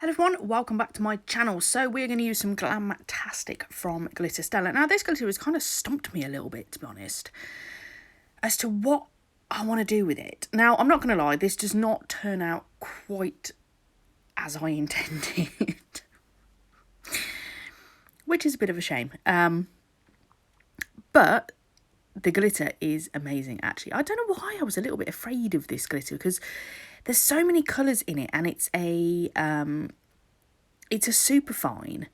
Hello everyone, welcome back to my channel. So we're going to use some glamtastic from Glitterstella. Now this glitter has kind of stumped me a little bit, to be honest, as to what I want to do with it. Now I'm not going to lie, this does not turn out quite as I intended, which is a bit of a shame. But the glitter is amazing, actually. I don't know why I was a little bit afraid of this glitter, because there's so many colours in it, and it's a super fine.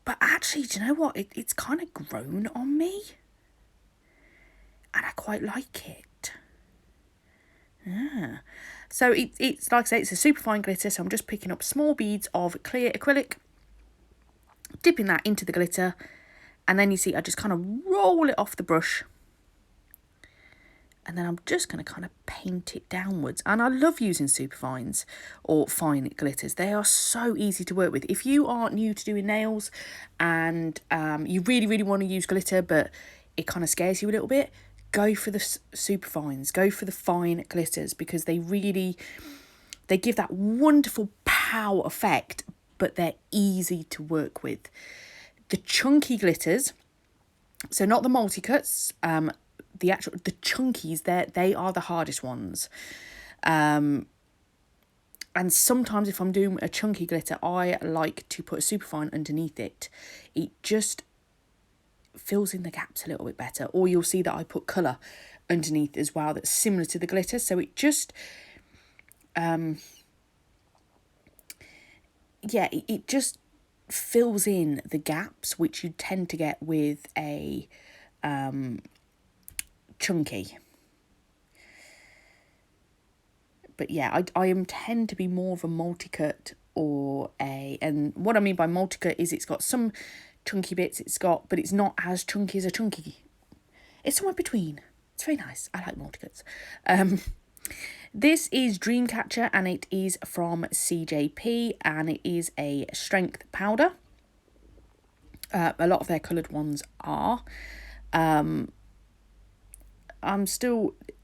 But actually, do you know what? It's kind of grown on me, and I quite like it. Yeah. So it's like I say, it's a super fine glitter. So I'm just picking up small beads of clear acrylic, dipping that into the glitter, and then you see I just kind of roll it off the brush. And then I'm just going to kind of paint it downwards. And I love using super fines or fine glitters. They are so easy to work with. If you are new to doing nails and you really, really want to use glitter, but it kind of scares you a little bit, go for the super fines. Go for the fine glitters, because they give that wonderful pow effect, but they're easy to work with. The chunky glitters, so not the multi-cuts, the chunkies, they are the hardest ones. And sometimes if I'm doing a chunky glitter, I like to put a superfine underneath it. It just fills in the gaps a little bit better. Or you'll see that I put colour underneath as well that's similar to the glitter. So it just it just fills in the gaps, which you tend to get with a chunky. But yeah, I tend to be more of a multi-cut and what I mean by multi-cut is it's got some chunky bits, but it's not as chunky as a chunky. It's somewhere between. It's very nice. I like multi-cuts. This is Dreamcatcher, and it is from CJP, and it is a strength powder. A lot of their coloured ones are.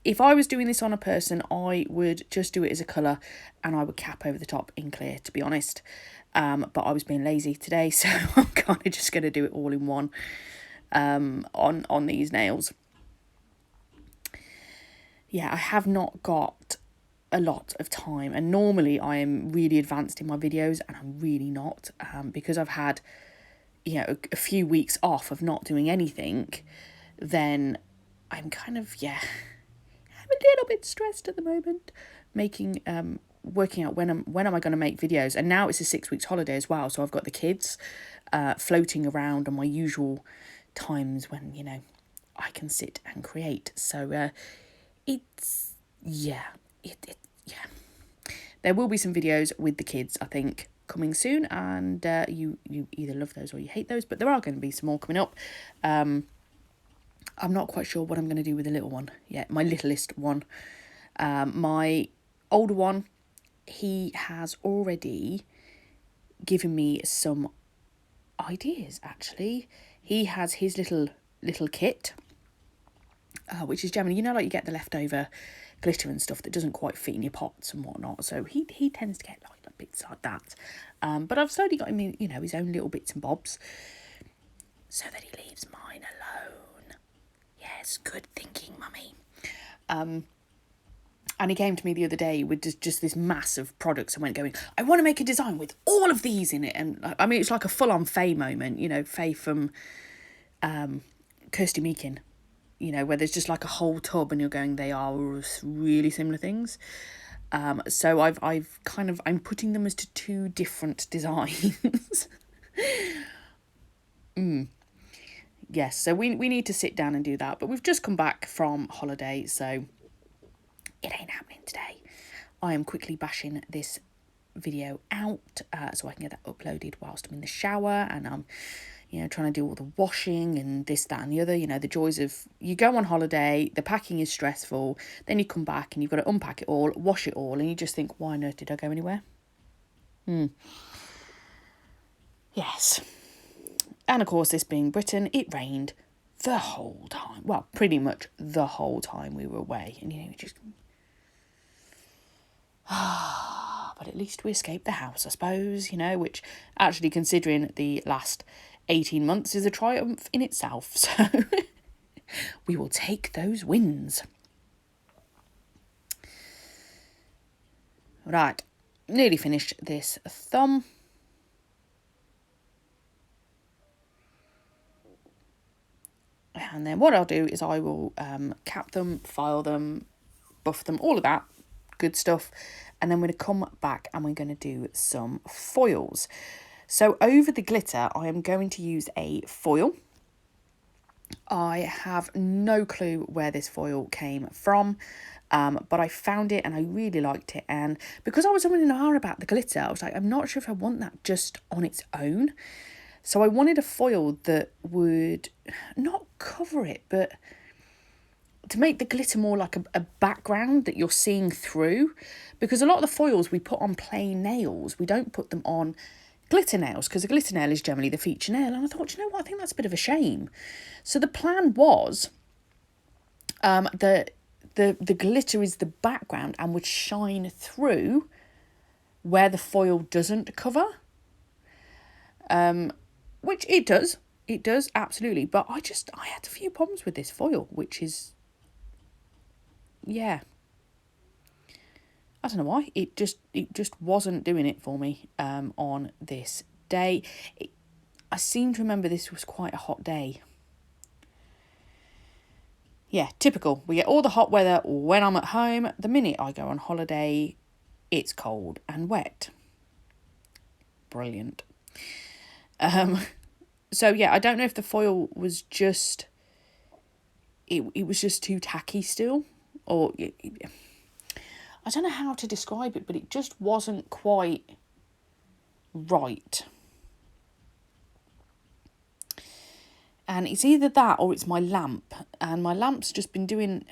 If I was doing this on a person, I would just do it as a colour and I would cap over the top in clear, to be honest. But I was being lazy today, so I'm kind of just going to do it all in one on these nails. Yeah, I have not got a lot of time, and normally I am really advanced in my videos, and I'm really not, because I've had, a few weeks off of not doing anything. Then I'm kind of, I'm a little bit stressed at the moment, working out when am I going to make videos. And now it's a 6 weeks holiday as well, so I've got the kids floating around on my usual times when, I can sit and create. So there will be some videos with the kids, I think, coming soon, and you either love those or you hate those, but there are going to be some more coming up. I'm not quite sure what I'm going to do with the little one yet, my littlest one. My older one, he has already given me some ideas, actually. He has his little kit, which is generally, like you get the leftover glitter and stuff that doesn't quite fit in your pots and whatnot. So he tends to get like bits like that. But I've slowly got him, his own little bits and bobs, so that he leaves mine alone. Yes, good thinking, mummy. And he came to me the other day with just this mass of products and went going, I want to make a design with all of these in it. And I mean, it's like a full-on Faye moment, Faye from Kirsty Meakin, where there's just like a whole tub and you're going, they are really similar things. So I'm putting them as to two different designs. Yes, so we need to sit down and do that. But we've just come back from holiday, so it ain't happening today. I am quickly bashing this video out so I can get that uploaded whilst I'm in the shower, and I'm, trying to do all the washing and this, that and the other. The joys of, you go on holiday, the packing is stressful, then you come back and you've got to unpack it all, wash it all, and you just think, why on earth did I go anywhere? Yes. And of course, this being Britain, it rained the whole time. Well, pretty much the whole time we were away. And, just... but at least we escaped the house, I suppose, you know, which actually, considering the last 18 months, is a triumph in itself. So we will take those wins. Right, nearly finished this thumb. And then what I'll do is I will cap them, file them, buff them, all of that good stuff. And then we're going to come back and we're going to do some foils. So over the glitter, I am going to use a foil. I have no clue where this foil came from, but I found it and I really liked it. And because I was umming and about the glitter, I was like, I'm not sure if I want that just on its own. So I wanted a foil that would not cover it, but to make the glitter more like a background that you're seeing through. Because a lot of the foils we put on plain nails, we don't put them on glitter nails, because a glitter nail is generally the feature nail. And I thought, you know what, I think that's a bit of a shame. So the plan was the glitter is the background and would shine through where the foil doesn't cover. Which it does, absolutely. But I had a few problems with this foil, which is, yeah, I don't know why. It just wasn't doing it for me on this day. I seem to remember this was quite a hot day. Yeah, typical. We get all the hot weather when I'm at home. The minute I go on holiday, it's cold and wet. Brilliant. So yeah, I don't know if the foil was just, it was just too tacky still, or I don't know how to describe it, but it just wasn't quite right. And it's either that or it's my lamp, and my lamp's just been doing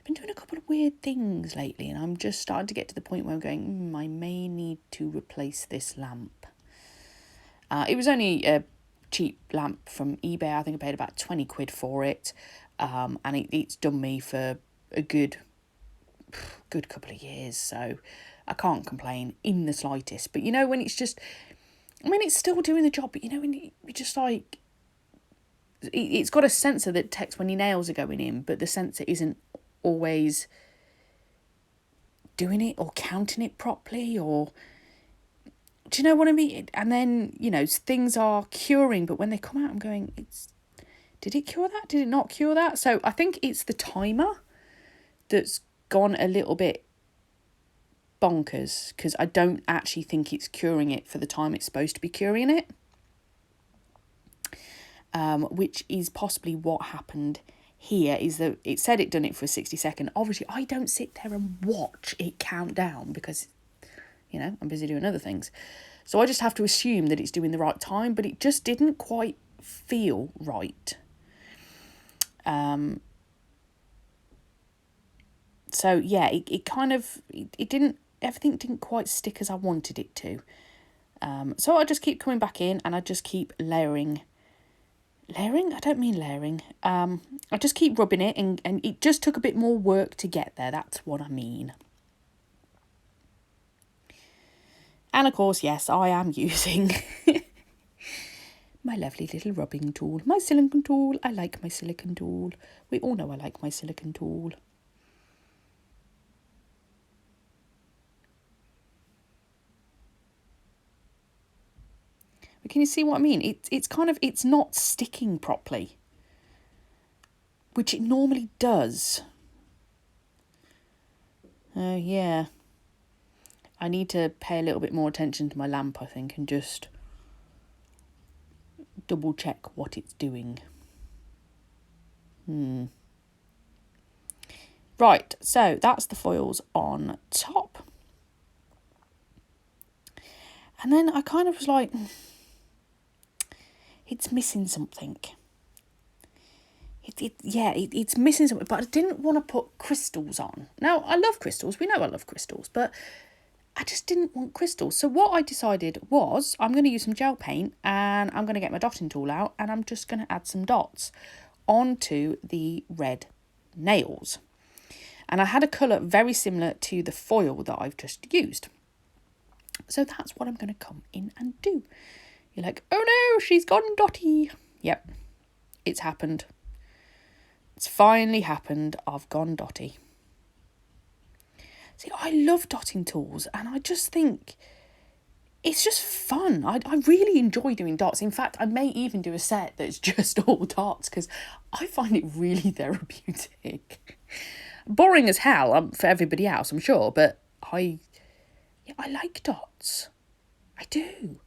a couple of weird things lately, and I'm just starting to get to the point where I'm going, I may need to replace this lamp. It was only a cheap lamp from eBay. I think I paid about 20 quid for it, and it's done me for a good couple of years, so I can't complain in the slightest. But you know, when it's just, I mean, it's still doing the job, but you know, when you just like, it's got a sensor that detects when your nails are going in, but the sensor isn't always doing it or counting it properly, or do you know what I mean? And then, you know, things are curing, but when they come out, I'm going, did it cure that? Did it not cure that? So I think it's the timer that's gone a little bit bonkers, because I don't actually think it's curing it for the time it's supposed to be curing it. Which is possibly what happened here, is that it said it done it for a 60-second. Obviously, I don't sit there and watch it count down because, you know, I'm busy doing other things. So I just have to assume that it's doing the right time, but it just didn't quite feel right. So yeah, it kind of, it didn't, everything didn't quite stick as I wanted it to. So I just keep coming back in and I just keep layering. I don't mean layering. I just keep rubbing it, and it just took a bit more work to get there. That's what I mean. And of course, yes, I am using my lovely little rubbing tool, my silicone tool. I like my silicone tool. We all know I like my silicone tool. But can you see what I mean? It's kind of, it's not sticking properly, which it normally does. Yeah. I need to pay a little bit more attention to my lamp, I think, and just double check what it's doing. Right, so that's the foils on top. And then I kind of was like, it's missing something. It's missing something, but I didn't want to put crystals on. Now, I love crystals. We know I love crystals, but I just didn't want crystals. So what I decided was I'm going to use some gel paint, and I'm going to get my dotting tool out, and I'm just going to add some dots onto the red nails. And I had a colour very similar to the foil that I've just used. So that's what I'm going to come in and do. You're like, oh no, she's gone dotty. Yep, it's happened. It's finally happened. I've gone dotty. See, I love dotting tools, and I just think it's just fun. I really enjoy doing dots. In fact, I may even do a set that's just all dots because I find it really therapeutic. Boring as hell for everybody else, I'm sure, but I like dots. I do.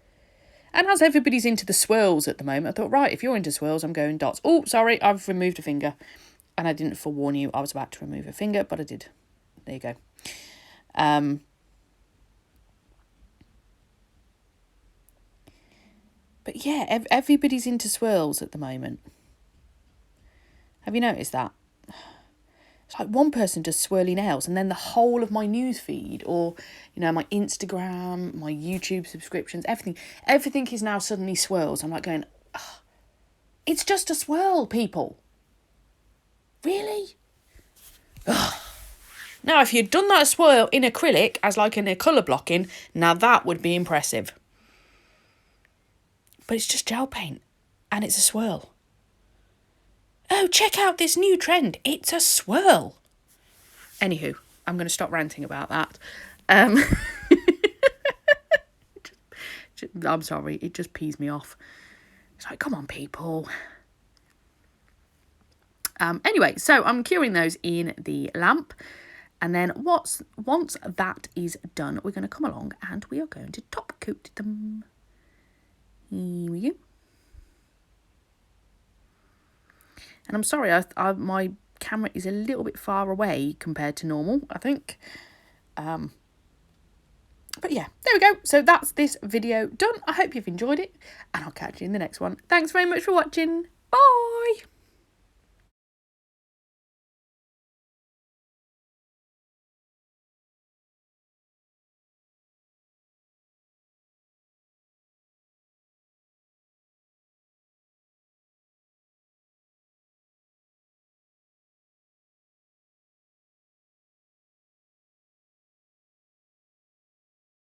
And as everybody's into the swirls at the moment, I thought, right, if you're into swirls, I'm going dots. Oh, sorry, I've removed a finger. And I didn't forewarn you I was about to remove a finger, but I did. There you go. But yeah, everybody's into swirls at the moment. Have you noticed that? It's like one person does swirly nails and then the whole of my news feed or, you know, my Instagram, my YouTube subscriptions, everything is now suddenly swirls. I'm like going, oh, it's just a swirl, people. Really? Ugh. Now, if you'd done that swirl in acrylic as like in a colour blocking, now that would be impressive. But it's just gel paint and it's a swirl. Oh, check out this new trend. It's a swirl. Anywho, I'm going to stop ranting about that. I'm sorry, it just pees me off. It's like, come on, people. Anyway, so I'm curing those in the lamp. And then once that is done, we're going to come along and we are going to top coat them. Here we go. And I'm sorry, my camera is a little bit far away compared to normal, I think. But yeah, there we go. So that's this video done. I hope you've enjoyed it and I'll catch you in the next one. Thanks very much for watching. Bye.